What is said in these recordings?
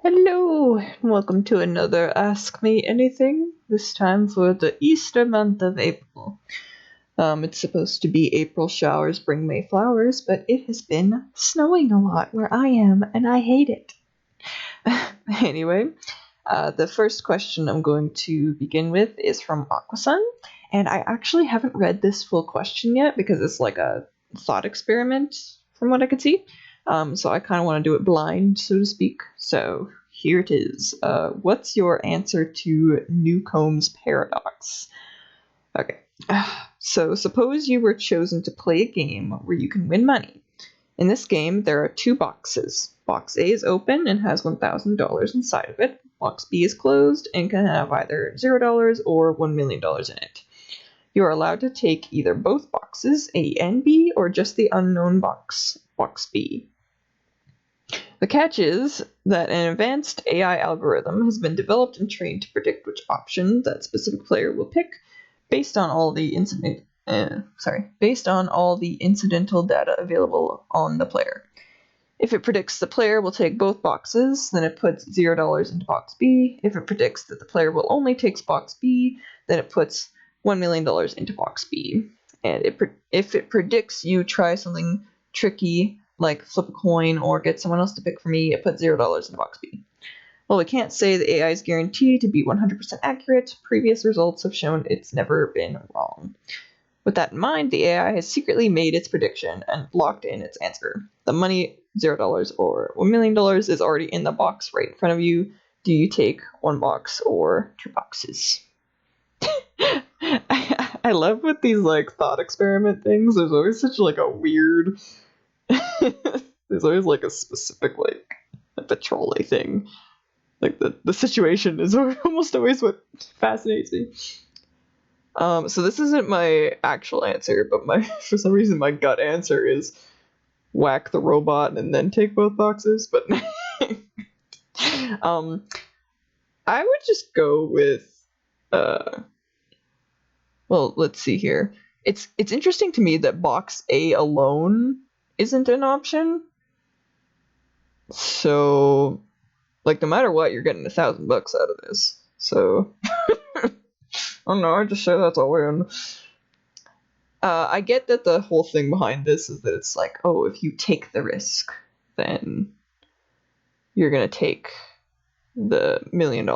Hello, and welcome to another Ask Me Anything, this time for the Easter month of April. It's supposed to be April showers bring May flowers, but it has been snowing a lot where I am, and I hate it. Anyway, the first question I'm going to begin with is from Aquasun, and I actually haven't read this full question yet because it's like a thought experiment from what I could see. So I kind of want to do it blind, so to speak. So here it is. What's your answer to Newcomb's paradox? Okay. So suppose you were chosen to play a game where you can win money. In this game, there are two boxes. Box A is open and has $1,000 inside of it. Box B is closed and can have either $0 or $1 million in it. You are allowed to take either both boxes, A and B, or just the unknown box, Box B. The catch is that an advanced AI algorithm has been developed and trained to predict which option that specific player will pick based on all the incidental data available on the player. If it predicts the player will take both boxes, then it puts $0 into box B. If it predicts that the player will only take box B, then it puts $1 million into box B. And if it predicts you try something tricky, like flip a coin or get someone else to pick for me, it puts $0 into box B. Well, we can't say the AI is guaranteed to be 100% accurate. Previous results have shown it's never been wrong. With that in mind, the AI has secretly made its prediction and locked in its answer. The money, $0 or $1 million, is already in the box right in front of you. Do you take one box or two boxes? I love with these like thought experiment things. There's always such like a weird. There's always like a specific like a trolley thing. Like the situation is almost always what fascinates me. So this isn't my actual answer, but for some reason my gut answer is whack the robot and then take both boxes. But I would just go with well, let's see here. It's interesting to me that box A alone isn't an option. So, like, no matter what, you're getting $1,000 out of this. So, I don't know. I just say that's a win. I get that the whole thing behind this is that it's like, oh, if you take the risk, then you're gonna take the $1 million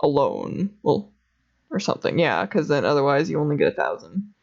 alone. Well, or something, yeah, because then otherwise you only get 1,000.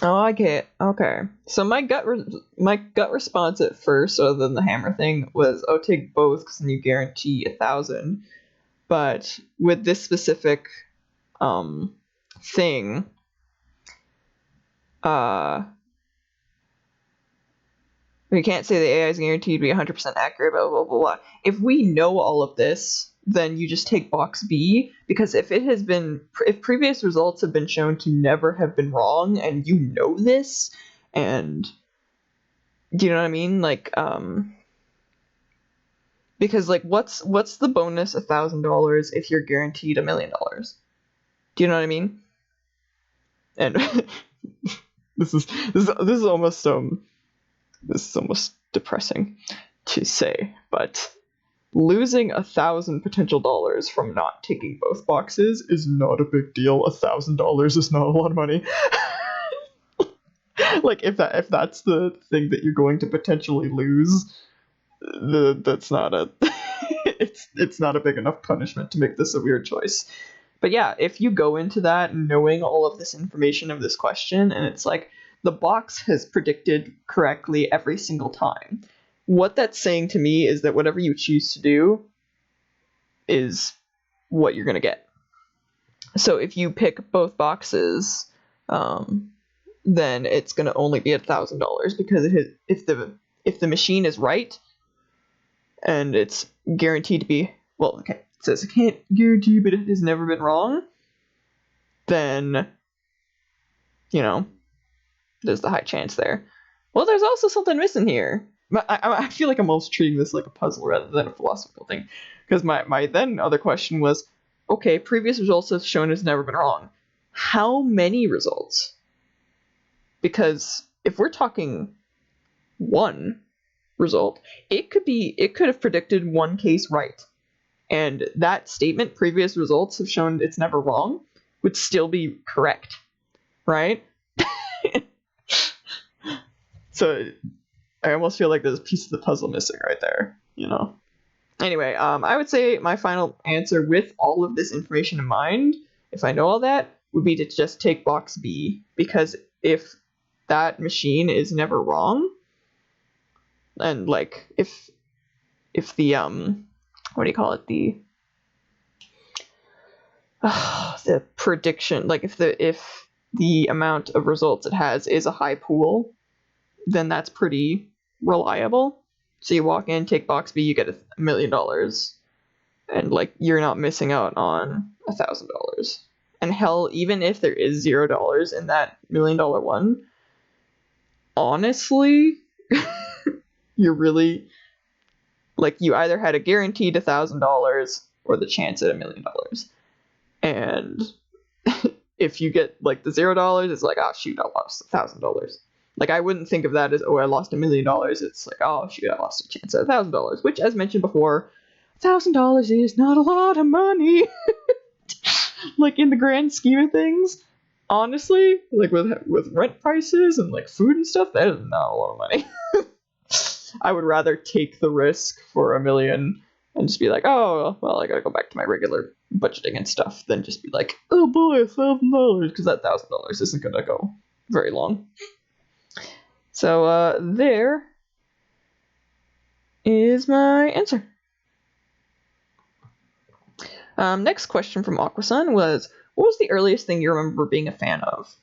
Oh, I get okay. So my gut response at first, other than the hammer thing, was oh take both because then you guarantee 1,000. But with this specific thing, we can't say the AI is guaranteed to be 100% accurate, blah, blah, blah, blah. If we know all of this, then you just take box B, because if previous results have been shown to never have been wrong, and you know this, and do you know what I mean? Like, because like, what's the bonus $1,000 if you're guaranteed $1 million? Do you know what I mean? And this is almost depressing to say, but losing 1,000 potential dollars from not taking both boxes is not a big deal. $1,000 is not a lot of money. Like if that's the thing that you're going to potentially lose, that's not a it's not a big enough punishment to make this a weird choice. But yeah, if you go into that knowing all of this information of this question, and it's like the box has predicted correctly every single time, what that's saying to me is that whatever you choose to do is what you're going to get. So if you pick both boxes, then it's going to only be $1,000 because if the machine is right and it's guaranteed to be, well, okay, it says it can't guarantee, but it has never been wrong, then, you know, there's the high chance there. Well, there's also something missing here. I feel like I'm almost treating this like a puzzle rather than a philosophical thing. Because my then other question was, okay, previous results have shown it's never been wrong. How many results? Because if we're talking one result, it could have predicted one case right. And that statement, previous results have shown it's never wrong, would still be correct, right? So I almost feel like there's a piece of the puzzle missing right there, you know? Anyway, I would say my final answer with all of this information in mind, if I know all that, would be to just take box B, because if that machine is never wrong, and like if the what do you call it, the prediction, like if the amount of results it has is a high pool, then that's pretty reliable. So you walk in, take box B, you get $1 million, and like you're not missing out on $1,000. And hell, even if there is $0 in that $1 million one, honestly, you're really, like, you either had a guaranteed $1,000 or the chance at $1 million. And if you get like the $0, it's like, oh shoot, I lost $1,000. Like, I wouldn't think of that as, oh, I lost $1 million. It's like, oh shoot, I lost a chance at $1,000, which, as mentioned before, $1,000 is not a lot of money. Like, in the grand scheme of things, honestly, like with rent prices and like food and stuff, that is not a lot of money. I would rather take the risk for $1 million and just be like, oh, well, I gotta go back to my regular budgeting and stuff, than just be like, oh boy, $1,000, because that $1,000 isn't gonna go very long. So there is my answer. Next question from Aquasun was, what was the earliest thing you remember being a fan of?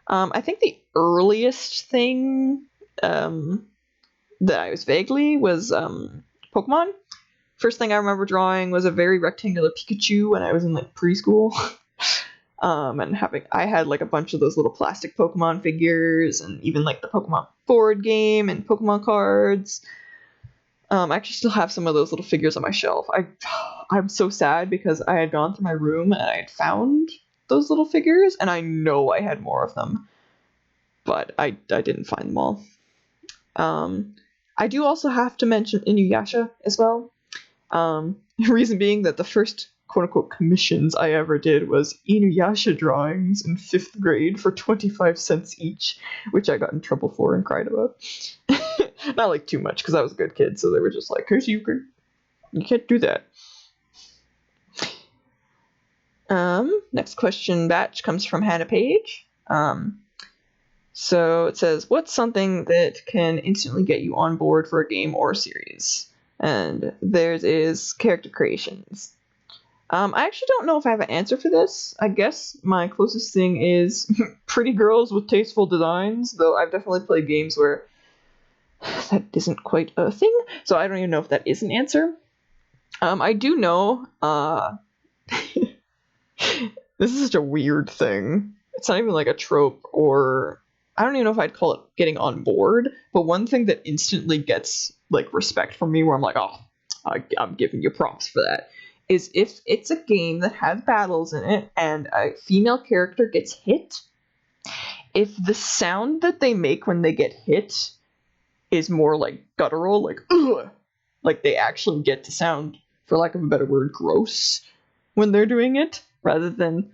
I think the earliest thing that I was vaguely was Pokemon. First thing I remember drawing was a very rectangular Pikachu when I was in like preschool. And I had like a bunch of those little plastic Pokemon figures, and even like the Pokemon board game and Pokemon cards. I actually still have some of those little figures on my shelf. I'm so sad because I had gone through my room and I had found those little figures, and I know I had more of them, but I didn't find them all. I do also have to mention Inuyasha as well. Reason being that the first quote-unquote commissions I ever did was Inuyasha drawings in 5th grade for 25 cents each, which I got in trouble for and cried about. Not like too much, because I was a good kid, so they were just like, here's you can't do that. Next question batch comes from Hannah Page. So it says, what's something that can instantly get you on board for a game or series? And theirs is character creations. I actually don't know if I have an answer for this. I guess my closest thing is pretty girls with tasteful designs, though I've definitely played games where that isn't quite a thing, so I don't even know if that is an answer. I do know, this is such a weird thing. It's not even like a trope, or I don't even know if I'd call it getting on board, but one thing that instantly gets like respect from me, where I'm like, oh, I'm giving you props for that, is if it's a game that has battles in it and a female character gets hit, if the sound that they make when they get hit is more like guttural, like ugh, like they actually get to sound, for lack of a better word, gross when they're doing it, rather than,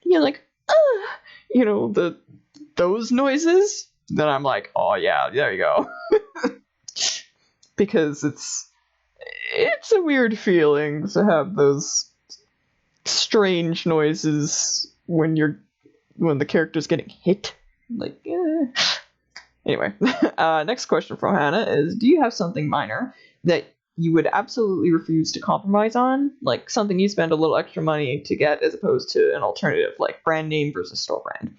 like, those noises, then I'm like, oh yeah, there you go. Because it's a weird feeling to have those strange noises when the character's getting hit. Like, Anyway, next question from Hannah is, do you have something minor that you would absolutely refuse to compromise on? Like something you spend a little extra money to get as opposed to an alternative, like brand name versus store brand.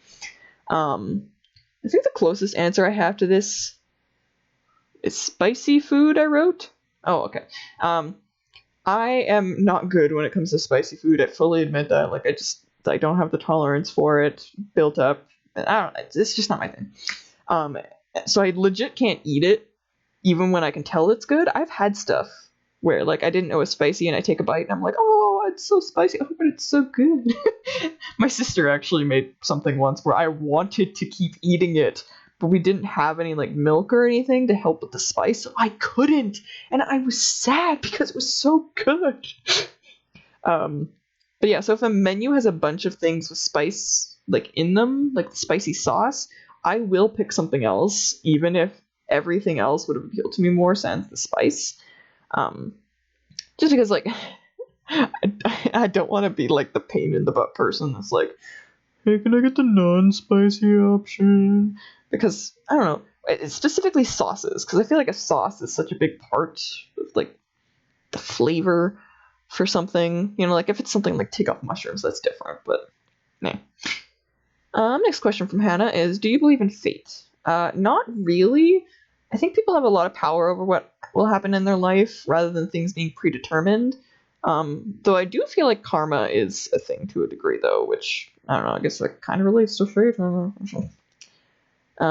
I think the closest answer I have to this is spicy food, I wrote. Oh, okay. I am not good when it comes to spicy food. I fully admit that. Like, I don't have the tolerance for it built up. And I don't know, it's just not my thing. So I legit can't eat it, even when I can tell it's good. I've had stuff where, like, I didn't know it was spicy, and I take a bite, and I'm like, oh, it's so spicy. Oh, but it's so good. My sister actually made something once where I wanted to keep eating it, but we didn't have any like milk or anything to help with the spice, so I couldn't, and I was sad because it was so good. But yeah, so if a menu has a bunch of things with spice like in them, like spicy sauce, I will pick something else, even if everything else would have appealed to me more sans the spice. Just because like I don't want to be like the pain in the butt person that's like, hey, can I get the non-spicy option? Because I don't know, it's specifically sauces, because I feel like a sauce is such a big part of like the flavor for something. You know, like if it's something like take off mushrooms, that's different. But nah. Next question from Hannah is, do you believe in fate? Not really. I think people have a lot of power over what will happen in their life rather than things being predetermined. Though I do feel like karma is a thing to a degree, though, which, I don't know, I guess that kind of relates to fate. I don't know.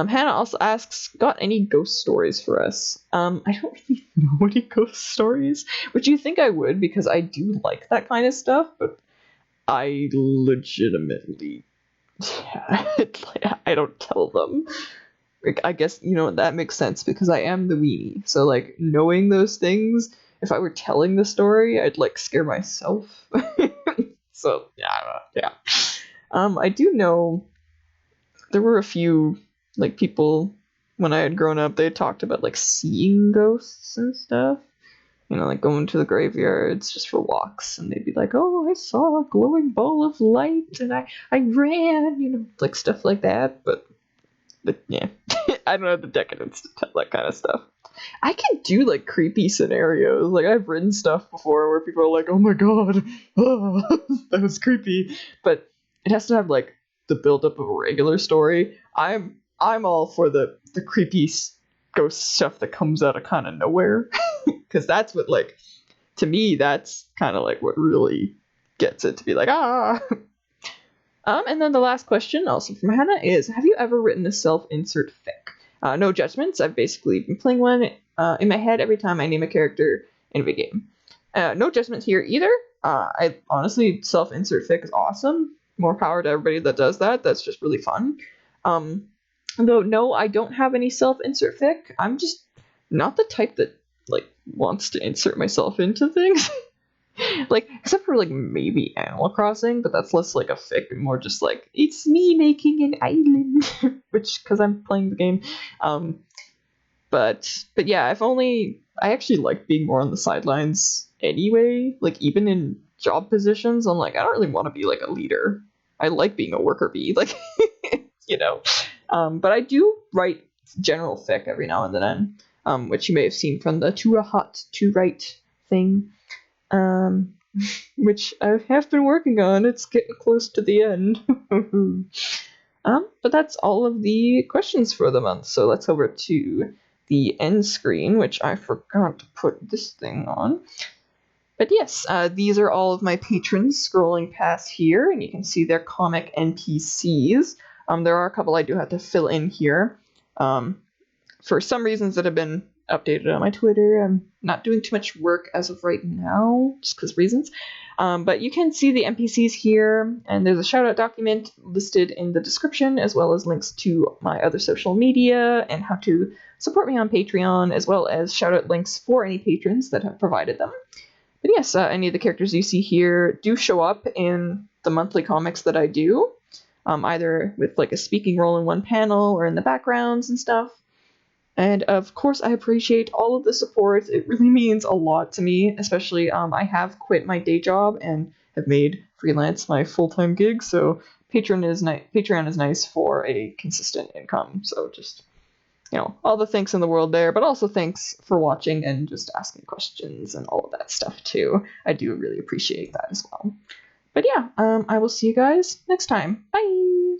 Hannah also asks, got any ghost stories for us? I don't really know any ghost stories, which you think I would, because I do like that kind of stuff, but I legitimately, I don't tell them. Like, I guess, you know, that makes sense, because I am the weenie, so, like, knowing those things, if I were telling the story, I'd, like, scare myself. So, yeah. I do know there were a few, like, people, when I had grown up, they had talked about, like, seeing ghosts and stuff. You know, like, going to the graveyards just for walks, and they'd be like, oh, I saw a glowing ball of light, and I ran, you know, like, stuff like that, but yeah. I don't have the decadence to tell that kind of stuff. I can do, like, creepy scenarios. Like, I've written stuff before where people are like, oh my god, oh, that was creepy. But it has to have, like, the build-up of a regular story. I'm all for the creepy ghost stuff that comes out of kind of nowhere. Because that's what, like, to me, that's kind of, like, what really gets it to be like, ah. And then the last question, also from Hannah, is, have you ever written a self-insert fic? No judgments. I've basically been playing one in my head every time I name a character in a video game. No judgments here either. I honestly, self-insert fic is awesome. More power to everybody that does that. That's just really fun. Though, no, I don't have any self-insert fic. I'm just not the type that, like, wants to insert myself into things. Like, except for, like, maybe Animal Crossing, but that's less like a fic and more just like, it's me making an island, which, because I'm playing the game. But yeah, I actually like being more on the sidelines anyway. Like, even in job positions, I'm like, I don't really want to be, like, a leader. I like being a worker bee, like, you know. But I do write general fic every now and then, which you may have seen from the Too Hot to Write thing. Which I have been working on. It's getting close to the end. But that's all of the questions for the month. So let's over to the end screen, which I forgot to put this thing on. But yes, these are all of my patrons scrolling past here, and you can see their comic NPCs. There are a couple I do have to fill in here. For some reasons that have been updated on my Twitter. I'm not doing too much work as of right now, just because reasons. But you can see the NPCs here, and there's a shout-out document listed in the description, as well as links to my other social media and how to support me on Patreon, as well as shout-out links for any patrons that have provided them. But yes, any of the characters you see here do show up in the monthly comics that I do, either with like a speaking role in one panel or in the backgrounds and stuff. And of course, I appreciate all of the support. It really means a lot to me, especially I have quit my day job and have made freelance my full-time gig, so Patreon is nice for a consistent income. So just, you know, all the thanks in the world there, but also thanks for watching and just asking questions and all of that stuff too. I do really appreciate that as well. But yeah, I will see you guys next time. Bye!